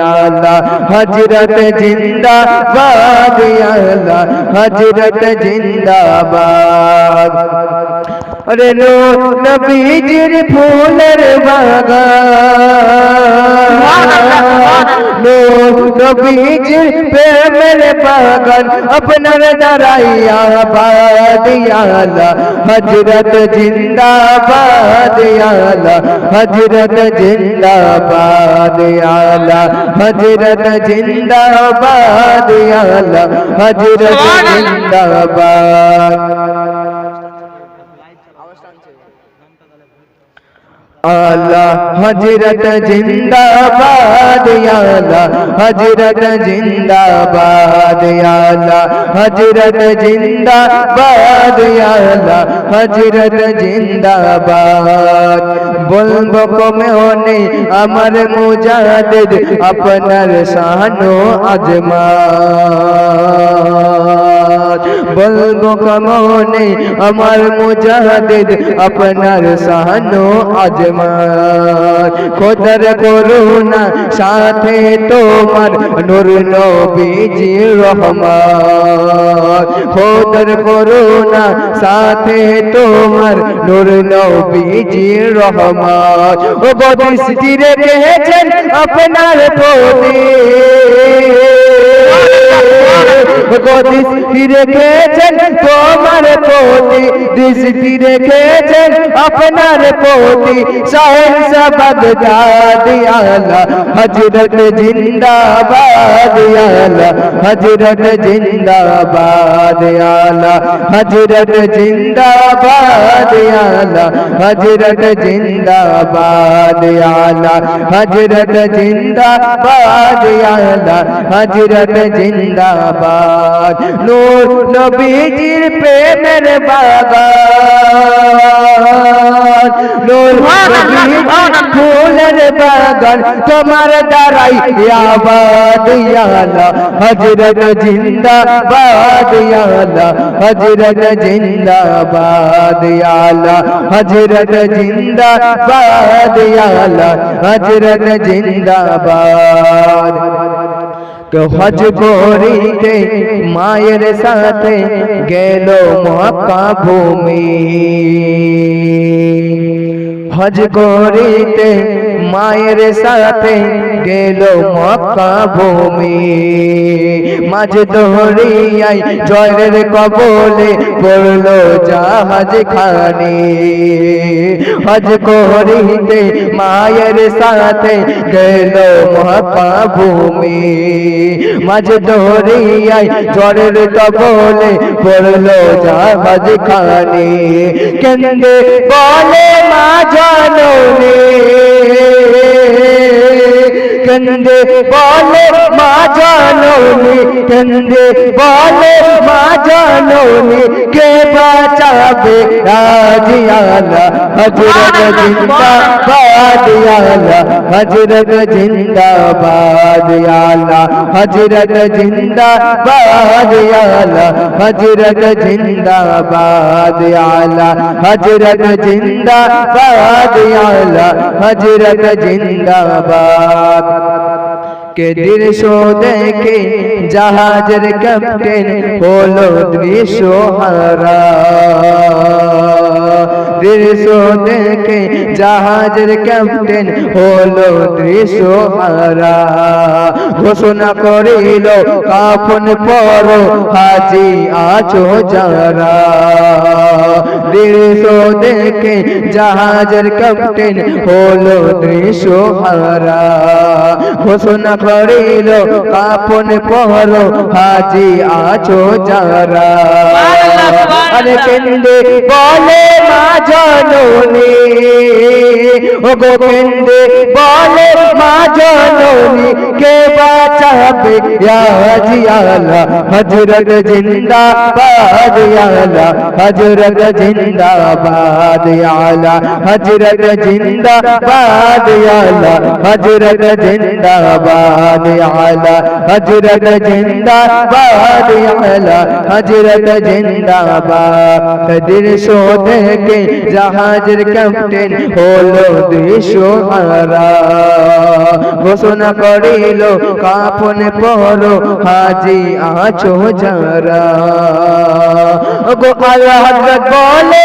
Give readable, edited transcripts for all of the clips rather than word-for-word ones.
आला हजरत जिंदाबाद आला हजरत जिंदाबाद अरे लो नबीजिर फूलेर बागान लो नबीजिर प्रेमेर बागान अपनार दाराइया आबाद आला हजरत जिंदाबाद आला हजरत जिंदाबाद आला हजरत जिंदाबाद आला हजरत जिंदाबाद आला हजरत जिंदाबाद आला हजरत जिंदाबाद आला हजरत जिंदाबाद आला हजरत जिंदाबाद बोलबो कमे होने अमर मुजाहिद अपनार शानो अजमात बोलबो कमोने अमर मुजाहिद अपनार शानो अजमात खोदर करुणा साथे तोमार नूर नबीजी रहमत खोदर करुणा साथे तोमार नूर नबीजी रहमत ओ बदृष्टि রেখেছেন আপনার প্রতি दृष्टि রেখেছেন তোমার প্রতি दृष्टि রেখেছেন আপনার প্রতি শাহজাদ আলা হযরত জিন্দাবাদ আলা হযরত জিন্দাবাদ আলা হযরত জিন্দাবাদ আলা হযরত জিন্দাবাদ আলা হযরত জিন্দাবাদ আলা হযরত জিন্দাবাদ নূর নবীজির প্রেমের বাগান নূর নবীজির ফুলের বাগান তোমার দ্বারাই আবাদ আলা হযরত জিন্দাবাদ আলা হযরত জিন্দাবাদ আলা হযরত জিন্দাবাদ আলা হযরত জিন্দাবাদ হজ করিতে মায়ের সাথে গেল মক্কা ভূমি হজ করিতে মায়ের সাথে গেল মক্কা ভূমি মাঝ দরিয়ায় জয়ের কবলে পড়লো জাহাজ খানি হজ করিতে মায়ের সাথে গেল মক্কা ভূমি মাঝ দরিয়ায় জয়ের কবলে পড়লো জাহাজ খানি কেন্দে বলে মা জাননী कंदे बोले माँ जानोनी कंदे बोले माँ जानोनी के बचावे आज आला हजरत जिंदाबाद आला हजरत जिंदाबाद आला हजरत जिंदाबाद आला हजरत जिंदाबाद आला हजरत जिंदाबाद आला हजरत जिंदाबाद के दृश्य देखे जहाजेर कैप्टेन हलो दृश्यहारा दृश्य देखे जहाजेर कैप्टेन हलो दृश्यहारा घोषणा करिल काफन परो हाजी आछो जारा दृश्य देखे जहाजेर कैप्टेन हलो दृश्यहारा घोषणा करिल काफन परो हाजी आछो जारा अरे केंदे बोले मा जननी ओ गो केंदे बोले मा जननी के बचावे आज आला हजरत जिंदाबाद आला हजरत जिंदाबाद आला हजरत जिंदाबाद आला हजरत जिंदाबाद आला हजरत जिंदाबाद आला हजरत जिंदाबाद दृश्य देखे जहाजेर कैप्टेन हलो দিশহারা ঘোষণা করিল কাফন পরো হাজি আছো যারা গো আল্লাহ হযরত বলে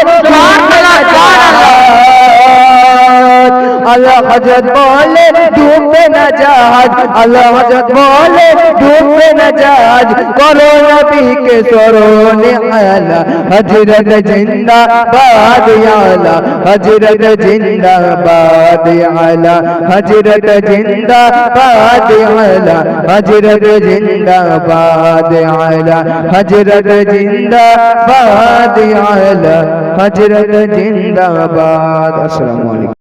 আল্লাহ হযরত বলে ডুববে না জাহাজ আল্লাহ হযরত বলে ডুববে না জাহাজ করো নবীকে স্মরণে আলা হযরত জিন্দাবাদ আলা হযরত জিন্দাবাদ আলা হযরত জিন্দাবাদ আলা হযরত জিন্দাবাদ আলা হযরত জিন্দাবাদ আলা হযরত জিন্দাবাদ। আসসালামু আলাইকুম।